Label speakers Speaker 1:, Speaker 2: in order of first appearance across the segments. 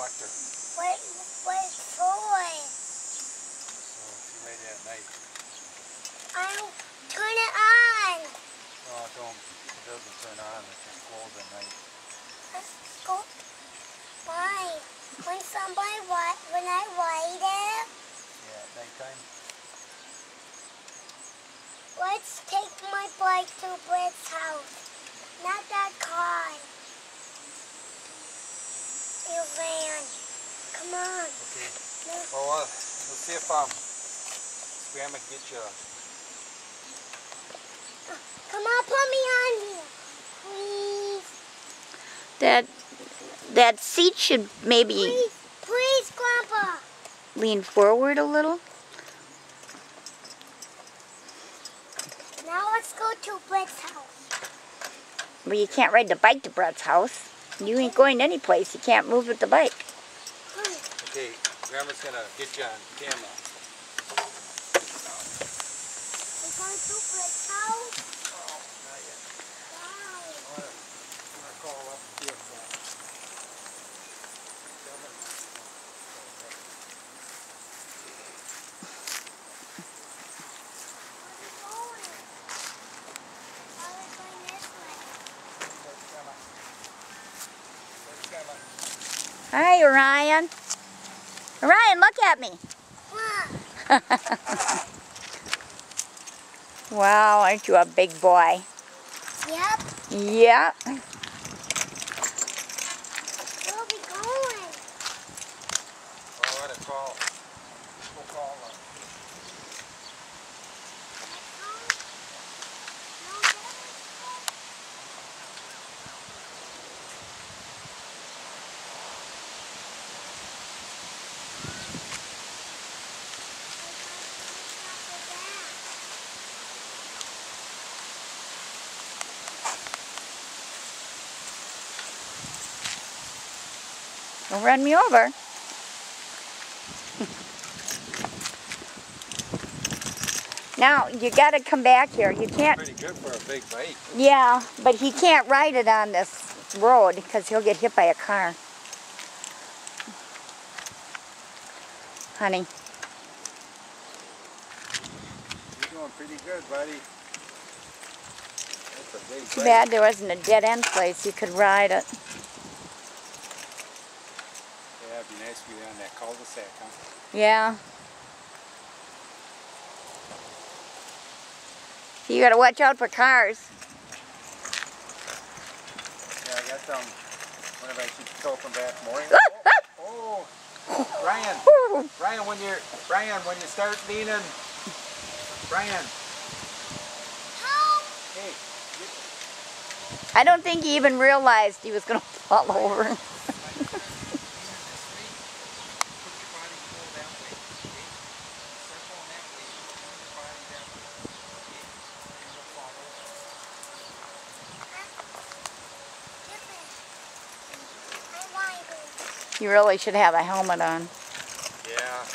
Speaker 1: reflector.
Speaker 2: What's for?
Speaker 1: So if you lay there at night.
Speaker 2: I'll turn it on.
Speaker 1: No, it don't. It doesn't turn on. It just glows at night.
Speaker 2: Go. Why? When I light it?
Speaker 1: Yeah, at nighttime.
Speaker 2: Let's take my bike to Brett's house. Not that car. You ran. Come on.
Speaker 1: Okay.
Speaker 2: No.
Speaker 1: Well, let's see if Grandma can get you.
Speaker 2: Come on, put me on here, please.
Speaker 3: That seat should maybe
Speaker 2: Please, Grandpa.
Speaker 3: lean forward a little.
Speaker 2: Now let's go to Brett's house.
Speaker 3: But you can't ride the bike to Brett's house. You ain't going any place. You can't move with the bike.
Speaker 1: Okay, Grandma's gonna get you on camera.
Speaker 2: We're going to Brett's house.
Speaker 1: Oh, not yet.
Speaker 2: Wow.
Speaker 1: I'm gonna call up and see if
Speaker 3: Hi, Orion. Orion, look at me. Wow, aren't you a big boy?
Speaker 2: Yep.
Speaker 3: Yeah.
Speaker 2: Where are we going?
Speaker 1: oh, I gotta call. We'll call
Speaker 3: Don't run me over. Now, you gotta come back here. You can't...
Speaker 1: Pretty good for a big bike.
Speaker 3: Yeah, but he can't ride it on this road because he'll get hit by a car. Honey.
Speaker 1: You're doing pretty good, buddy. That's a big
Speaker 3: Too
Speaker 1: bike.
Speaker 3: bad there wasn't a dead-end place you could ride it.
Speaker 1: Yeah, it'd be nice to be on that cul-de-sac, huh?
Speaker 3: Yeah. You gotta watch out for cars.
Speaker 1: Yeah, I got some. What if I should throw them back more? Oh, Brian, when you start leaning, Brian. Hey.
Speaker 3: I don't think he even realized he was gonna fall over. You really should have a helmet on.
Speaker 1: Yeah.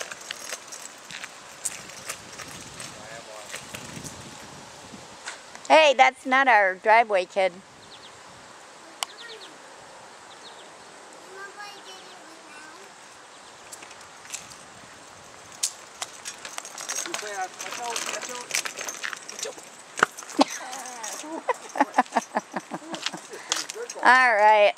Speaker 3: Hey, that's not our driveway, kid. All right.